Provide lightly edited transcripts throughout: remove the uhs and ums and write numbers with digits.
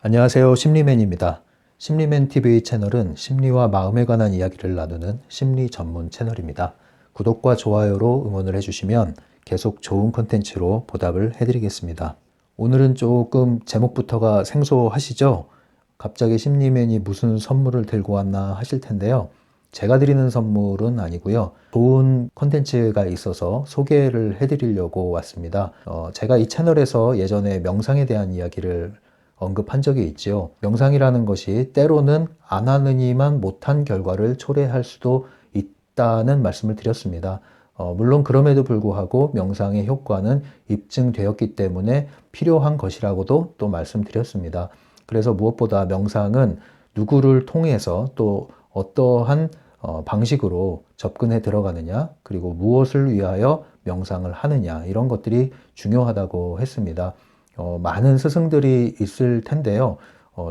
안녕하세요. 심리맨입니다. 심리맨 TV 채널은 심리와 마음에 관한 이야기를 나누는 심리 전문 채널입니다. 구독과 좋아요로 응원을 해주시면 계속 좋은 콘텐츠로 보답을 해드리겠습니다. 오늘은 조금 제목부터가 생소하시죠? 갑자기 심리맨이 무슨 선물을 들고 왔나 하실 텐데요. 제가 드리는 선물은 아니고요. 좋은 콘텐츠가 있어서 소개를 해드리려고 왔습니다. 제가 이 채널에서 예전에 명상에 대한 이야기를 언급한 적이 있지요. 명상이라는 것이 때로는 안 하느니만 못한 결과를 초래할 수도 있다는 말씀을 드렸습니다. 물론 그럼에도 불구하고 명상의 효과는 입증되었기 때문에 필요한 것이라고도 또 말씀드렸습니다. 그래서 무엇보다 명상은 누구를 통해서 또 어떠한 방식으로 접근해 들어가느냐, 그리고 무엇을 위하여 명상을 하느냐, 이런 것들이 중요하다고 했습니다. 많은 스승들이 있을 텐데요.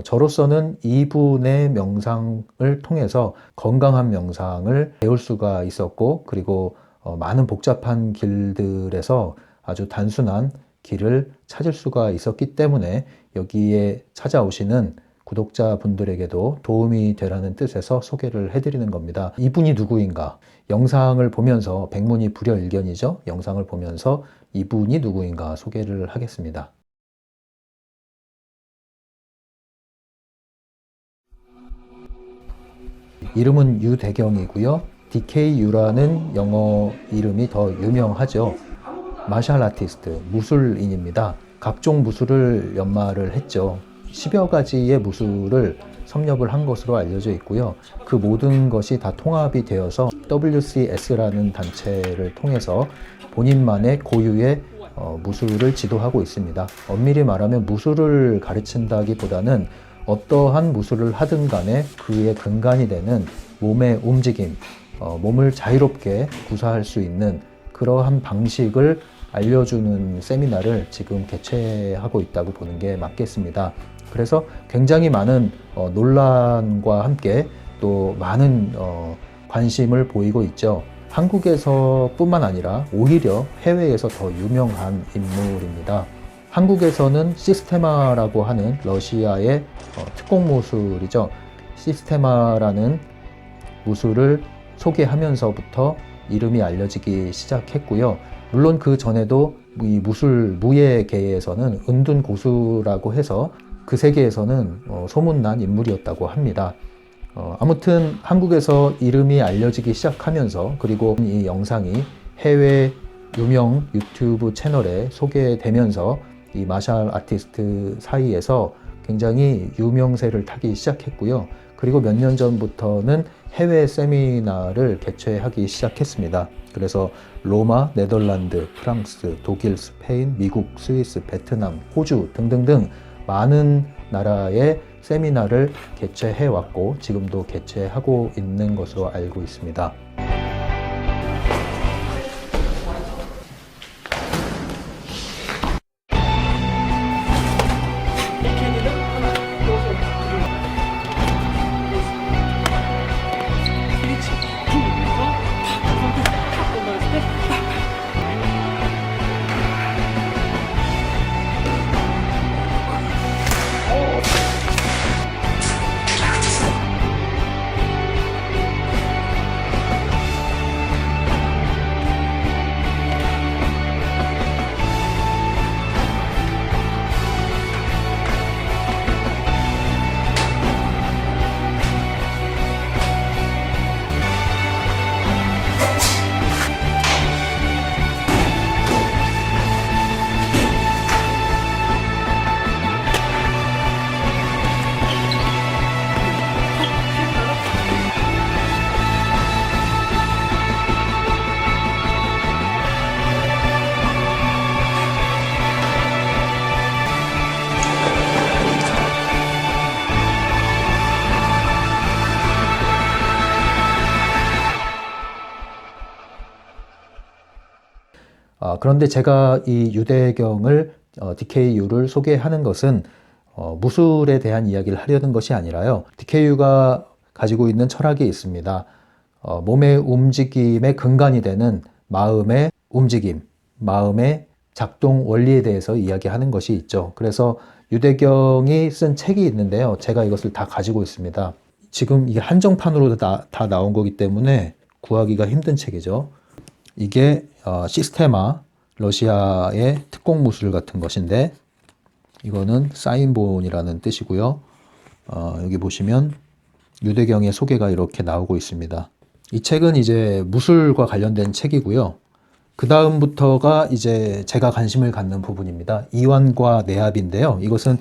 저로서는 이분의 명상을 통해서 건강한 명상을 배울 수가 있었고, 그리고 많은 복잡한 길들에서 아주 단순한 길을 찾을 수가 있었기 때문에 여기에 찾아오시는 구독자분들에게도 도움이 되라는 뜻에서 소개를 해드리는 겁니다. 이분이 누구인가? 영상을 보면서 백문이 불여일견이죠. 영상을 보면서 이분이 누구인가 소개를 하겠습니다. 이름은 유대경이고요. DKU라는 영어 이름이 더 유명하죠. 마샬 아티스트, 무술인입니다. 각종 무술을 연마를 했죠. 10여 가지의 무술을 섭렵을 한 것으로 알려져 있고요. 그 모든 것이 다 통합이 되어서 WCS라는 단체를 통해서 본인만의 고유의 무술을 지도하고 있습니다. 엄밀히 말하면 무술을 가르친다기보다는 어떠한 무술을 하든 간에 그의 근간이 되는 몸의 움직임, 몸을 자유롭게 구사할 수 있는 그러한 방식을 알려주는 세미나를 지금 개최하고 있다고 보는 게 맞겠습니다. 그래서 굉장히 많은 논란과 함께 또 많은 관심을 보이고 있죠. 한국에서 뿐만 아니라 오히려 해외에서 더 유명한 인물입니다. 한국에서는 시스테마라고 하는 러시아의 특공 무술이죠. 시스테마라는 무술을 소개하면서부터 이름이 알려지기 시작했고요. 물론 그 전에도 이 무술 무예계에서는 은둔 고수라고 해서 그 세계에서는 소문난 인물이었다고 합니다. 아무튼 한국에서 이름이 알려지기 시작하면서, 그리고 이 영상이 해외 유명 유튜브 채널에 소개되면서 이 마샬 아티스트 사이에서 굉장히 유명세를 타기 시작했고요. 그리고 몇 년 전부터는 해외 세미나를 개최하기 시작했습니다. 그래서 로마, 네덜란드, 프랑스, 독일, 스페인, 미국, 스위스, 베트남, 호주 등등등 많은 나라의 세미나를 개최해 왔고 지금도 개최하고 있는 것으로 알고 있습니다. 그런데 제가 이 유대경을 DKU를 소개하는 것은 무술에 대한 이야기를 하려는 것이 아니라요. DKU가 가지고 있는 철학이 있습니다. 몸의 움직임의 근간이 되는 마음의 움직임, 마음의 작동 원리에 대해서 이야기하는 것이 있죠. 그래서 유대경이 쓴 책이 있는데요. 제가 이것을 다 가지고 있습니다. 지금 이게 한정판으로 다 나온 거기 때문에 구하기가 힘든 책이죠. 이게 시스테마, 러시아의 특공 무술 같은 것인데, 이거는 사인본이라는 뜻이고요. 여기 보시면 유대경의 소개가 이렇게 나오고 있습니다. 이 책은 이제 무술과 관련된 책이고요. 그 다음부터가 이제 제가 관심을 갖는 부분입니다. 이완과 내압인데요. 이것은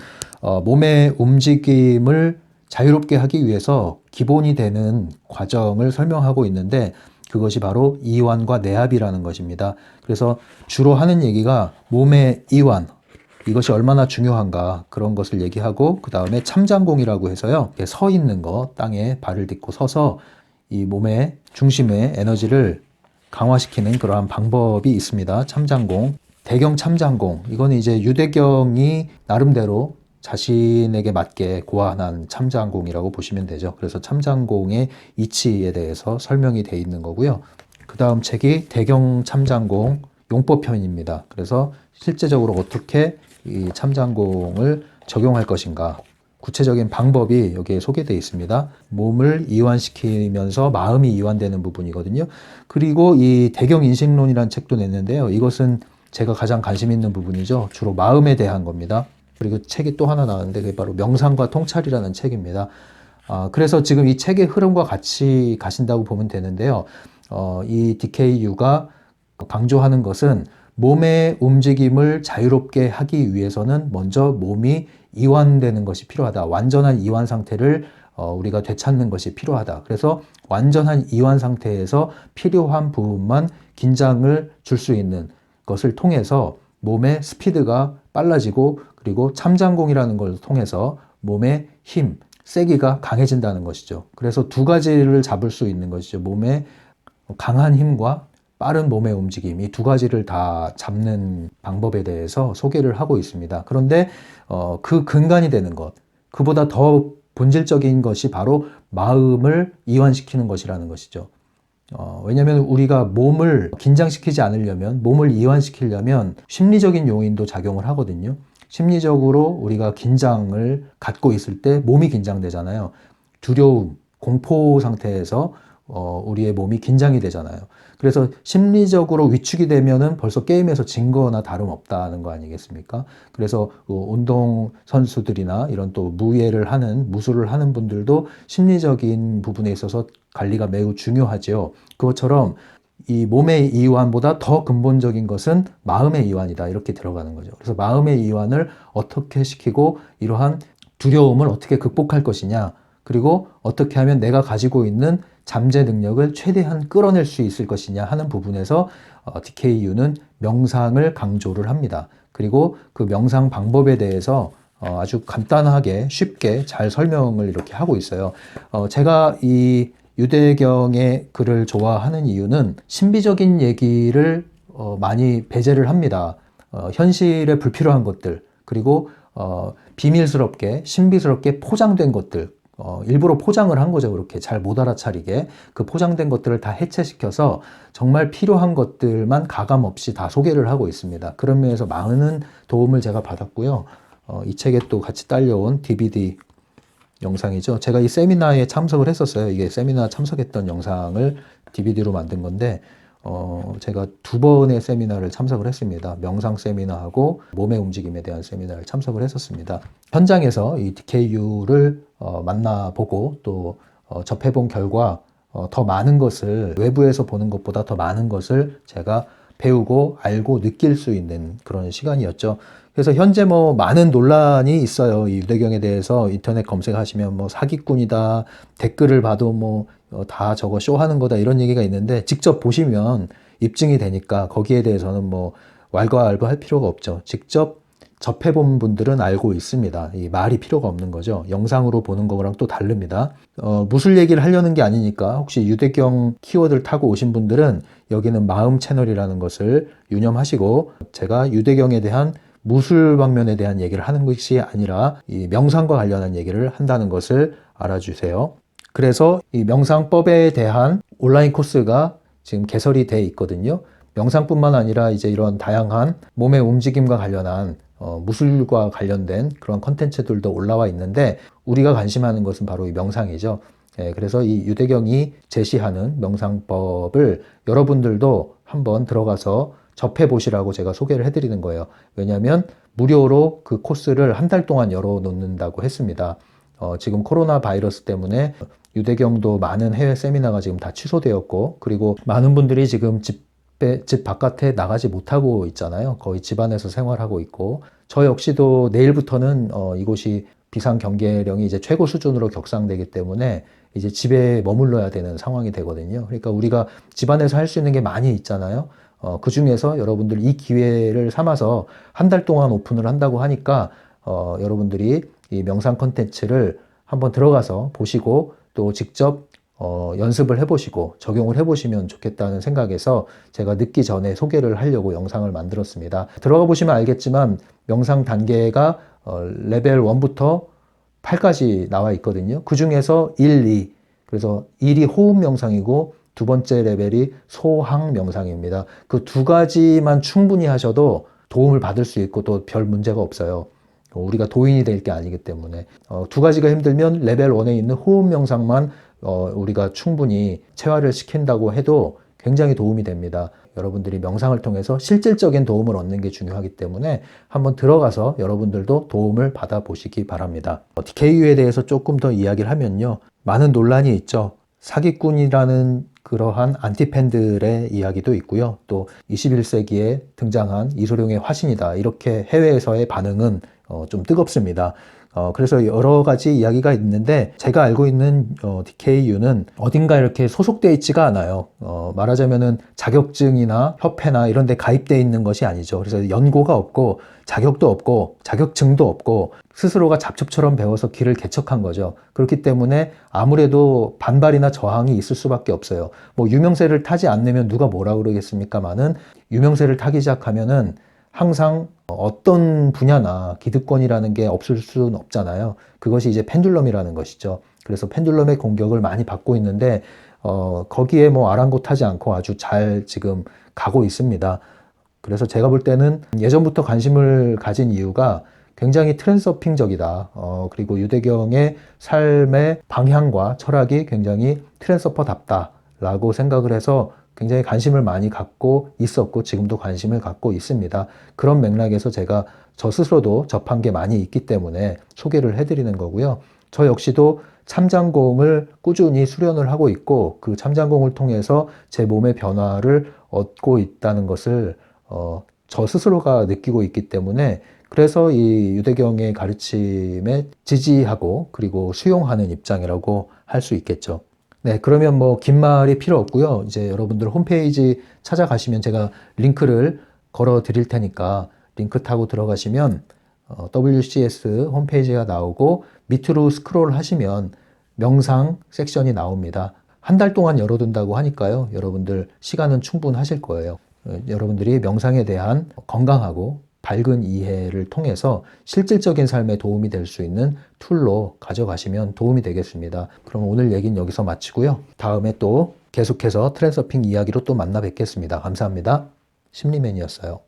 몸의 움직임을 자유롭게 하기 위해서 기본이 되는 과정을 설명하고 있는데, 그것이 바로 이완과 내압이라는 것입니다. 그래서 주로 하는 얘기가 몸의 이완, 이것이 얼마나 중요한가, 그런 것을 얘기하고, 그 다음에 참장공이라고 해서요, 서 있는 거, 땅에 발을 딛고 서서 이 몸의 중심의 에너지를 강화시키는 그러한 방법이 있습니다. 참장공, 대경 참장공, 이거는 이제 유대경이 나름대로 자신에게 맞게 고안한 참장공이라고 보시면 되죠. 그래서 참장공의 이치에 대해서 설명이 되어 있는 거고요. 그 다음 책이 대경 참장공 용법편입니다. 그래서 실제적으로 어떻게 이 참장공을 적용할 것인가, 구체적인 방법이 여기에 소개되어 있습니다. 몸을 이완시키면서 마음이 이완되는 부분이거든요. 그리고 이 대경인식론이라는 책도 냈는데요. 이것은 제가 가장 관심 있는 부분이죠. 주로 마음에 대한 겁니다. 그리고 책이 또 하나 나왔는데 그게 바로 명상과 통찰이라는 책입니다. 그래서 지금 이 책의 흐름과 같이 가신다고 보면 되는데요. 이 DKU가 강조하는 것은 몸의 움직임을 자유롭게 하기 위해서는 먼저 몸이 이완되는 것이 필요하다. 완전한 이완 상태를 우리가 되찾는 것이 필요하다. 그래서 완전한 이완 상태에서 필요한 부분만 긴장을 줄 수 있는 것을 통해서 몸의 스피드가 빨라지고, 그리고 참장공이라는 걸 통해서 몸의 힘, 세기가 강해진다는 것이죠. 그래서 두 가지를 잡을 수 있는 것이죠. 몸의 강한 힘과 빠른 몸의 움직임, 이 두 가지를 다 잡는 방법에 대해서 소개를 하고 있습니다. 그런데 그 근간이 되는 것, 그보다 더 본질적인 것이 바로 마음을 이완시키는 것이라는 것이죠. 왜냐하면 우리가 몸을 긴장시키지 않으려면, 몸을 이완시키려면 심리적인 요인도 작용을 하거든요. 심리적으로 우리가 긴장을 갖고 있을 때 몸이 긴장되잖아요. 두려움, 공포 상태에서 우리의 몸이 긴장이 되잖아요. 그래서 심리적으로 위축이 되면은 벌써 게임에서 진 거나 다름없다는 거 아니겠습니까? 그래서 운동 선수들이나 이런 또 무예를 하는, 무술을 하는 분들도 심리적인 부분에 있어서 관리가 매우 중요하죠. 그것처럼 이 몸의 이완보다 더 근본적인 것은 마음의 이완이다, 이렇게 들어가는 거죠. 그래서 마음의 이완을 어떻게 시키고, 이러한 두려움을 어떻게 극복할 것이냐, 그리고 어떻게 하면 내가 가지고 있는 잠재 능력을 최대한 끌어낼 수 있을 것이냐 하는 부분에서 DKU는 명상을 강조를 합니다. 그리고 그 명상 방법에 대해서 아주 간단하게 쉽게 잘 설명을 이렇게 하고 있어요. 제가 이 유대경의 글을 좋아하는 이유는 신비적인 얘기를 많이 배제를 합니다. 현실에 불필요한 것들, 그리고 비밀스럽게 신비스럽게 포장된 것들, 일부러 포장을 한 거죠. 그렇게 잘 못 알아차리게 그 포장된 것들을 다 해체시켜서 정말 필요한 것들만 가감 없이 다 소개를 하고 있습니다. 그런 면에서 많은 도움을 제가 받았고요. 이 책에 또 같이 딸려온 DVD 영상이죠. 제가 이 세미나에 참석을 했었어요. 이게 세미나 참석했던 영상을 DVD로 만든 건데, 제가 두 번의 세미나를 참석을 했습니다. 명상 세미나하고 몸의 움직임에 대한 세미나를 참석을 했었습니다. 현장에서 이 DKU를 만나보고 또 접해본 결과 더 많은 것을, 외부에서 보는 것보다 더 많은 것을 제가 배우고 알고 느낄 수 있는 그런 시간이었죠. 그래서 현재 뭐 많은 논란이 있어요. 이 유대경에 대해서 인터넷 검색하시면 뭐 사기꾼이다, 댓글을 봐도 뭐 다 저거 쇼하는 거다, 이런 얘기가 있는데, 직접 보시면 입증이 되니까 거기에 대해서는 뭐 왈가왈부할 필요가 없죠. 직접 접해본 분들은 알고 있습니다. 이 말이 필요가 없는 거죠. 영상으로 보는 거랑 또 다릅니다. 무술 얘기를 하려는 게 아니니까 혹시 유대경 키워드를 타고 오신 분들은 여기는 마음 채널이라는 것을 유념하시고, 제가 유대경에 대한 무술 방면에 대한 얘기를 하는 것이 아니라 이 명상과 관련한 얘기를 한다는 것을 알아주세요. 그래서 이 명상법에 대한 온라인 코스가 지금 개설이 돼 있거든요. 명상뿐만 아니라 이제 이런 다양한 몸의 움직임과 관련한 무술과 관련된 그런 컨텐츠들도 올라와 있는데 우리가 관심하는 것은 바로 이 명상이죠. 그래서 이 유대경이 제시하는 명상법을 여러분들도 한번 들어가서 접해 보시라고 제가 소개를 해드리는 거예요. 왜냐하면 무료로 그 코스를 한 달 동안 열어놓는다고 했습니다. 지금 코로나 바이러스 때문에 유대경도 많은 해외 세미나가 지금 다 취소되었고, 그리고 많은 분들이 지금 집 바깥에 나가지 못하고 있잖아요. 거의 집 안에서 생활하고 있고, 저 역시도 내일부터는 이곳이 비상 경계령이 이제 최고 수준으로 격상되기 때문에 이제 집에 머물러야 되는 상황이 되거든요. 그러니까 우리가 집 안에서 할 수 있는 게 많이 있잖아요. 그 중에서 여러분들 이 기회를 삼아서 한 달 동안 오픈을 한다고 하니까 여러분들이 이 명상 컨텐츠를 한번 들어가서 보시고 또 직접 연습을 해보시고 적용을 해보시면 좋겠다는 생각에서 제가 늦기 전에 소개를 하려고 영상을 만들었습니다. 들어가 보시면 알겠지만 명상 단계가 레벨 1부터 8까지 나와 있거든요. 그 중에서 1, 2, 그래서 1이 호흡 명상이고 두 번째 레벨이 소항 명상입니다. 그 두 가지만 충분히 하셔도 도움을 받을 수 있고 또 별 문제가 없어요. 우리가 도인이 될 게 아니기 때문에 두 가지가 힘들면 레벨 1에 있는 호흡 명상만 우리가 충분히 체화를 시킨다고 해도 굉장히 도움이 됩니다. 여러분들이 명상을 통해서 실질적인 도움을 얻는 게 중요하기 때문에 한번 들어가서 여러분들도 도움을 받아보시기 바랍니다. DKU에 대해서 조금 더 이야기를 하면요. 많은 논란이 있죠. 사기꾼이라는 그러한 안티팬들의 이야기도 있고요. 또 21세기에 등장한 이소룡의 화신이다. 이렇게 해외에서의 반응은 좀 뜨겁습니다. 그래서 여러 가지 이야기가 있는데 제가 알고 있는 DKU는 어딘가 이렇게 소속되어 있지가 않아요. 말하자면은 자격증이나 협회나 이런 데 가입되어 있는 것이 아니죠. 그래서 연고가 없고 자격도 없고 자격증도 없고 스스로가 잡초처럼 배워서 길을 개척한 거죠. 그렇기 때문에 아무래도 반발이나 저항이 있을 수밖에 없어요. 뭐 유명세를 타지 않으면 누가 뭐라 그러겠습니까마는 유명세를 타기 시작하면은 항상 어떤 분야나 기득권이라는 게 없을 수는 없잖아요. 그것이 이제 펜듈럼이라는 것이죠. 그래서 펜듈럼의 공격을 많이 받고 있는데 거기에 뭐 아랑곳하지 않고 아주 잘 지금 가고 있습니다. 그래서 제가 볼 때는 예전부터 관심을 가진 이유가 굉장히 트랜서핑적이다. 그리고 유대경의 삶의 방향과 철학이 굉장히 트랜서퍼답다라고 생각을 해서 굉장히 관심을 많이 갖고 있었고 지금도 관심을 갖고 있습니다. 그런 맥락에서 제가 저 스스로도 접한 게 많이 있기 때문에 소개를 해드리는 거고요. 저 역시도 참장공을 꾸준히 수련을 하고 있고 그 참장공을 통해서 제 몸의 변화를 얻고 있다는 것을 저 스스로가 느끼고 있기 때문에 그래서 이 유대경의 가르침에 지지하고 그리고 수용하는 입장이라고 할 수 있겠죠. 네, 그러면 뭐 긴 말이 필요 없고요. 이제 여러분들 홈페이지 찾아가시면 제가 링크를 걸어 드릴 테니까 링크 타고 들어가시면 WCS 홈페이지가 나오고 밑으로 스크롤 하시면 명상 섹션이 나옵니다. 한 달 동안 열어둔다고 하니까요. 여러분들 시간은 충분하실 거예요. 여러분들이 명상에 대한 건강하고 밝은 이해를 통해서 실질적인 삶에 도움이 될 수 있는 툴로 가져가시면 도움이 되겠습니다. 그럼 오늘 얘기는 여기서 마치고요. 다음에 또 계속해서 트랜서핑 이야기로 또 만나 뵙겠습니다. 감사합니다. 심리맨이었어요.